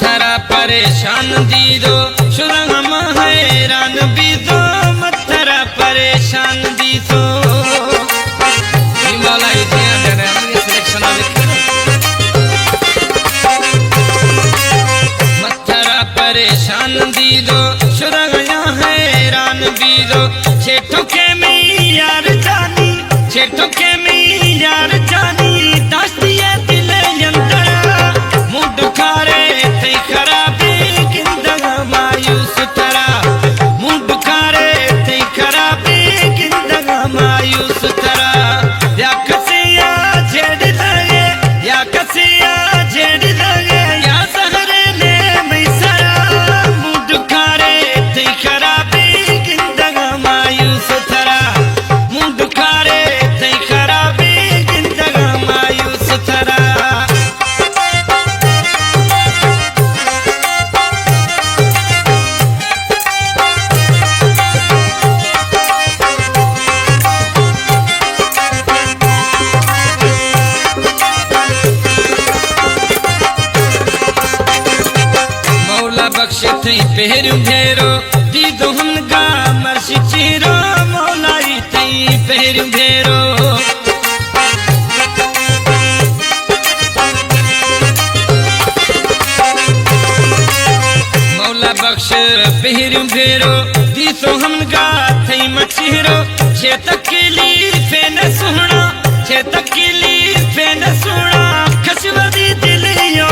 मथरा परेशान दीदो सुरंग हैरान दीदो मथरा परेशान दीदो हिमालय सिलेक्शन मथरा परेशान दीदो सुरंग हैरान दीदो छेठो के में यार जानी छेठो के में यार जानी दास्तिया दिल यंतरा मुड खारे थे खराबी किंदगा मायूस तरा मुड खारे थे खराबी किंदगा मायूस तरा या कसिया झेड़ लगे या कसिया झेड़ लगे या सहरे ने मैसरा मुड खारे थे खराबी किंदगा मायूस तरा मुड खारे थे खराबी किंदगा मायूस तरा मौला बख्श थी पेरू भेरो दीदो हमगा मर्शी चीरो मौला थी पेरू भेरो मौला बख्श पेरू भेरो दीदो हमगा थी मचीरो छे तकली फेन सुना छे तकली फेन सुना खसवदी दिल यो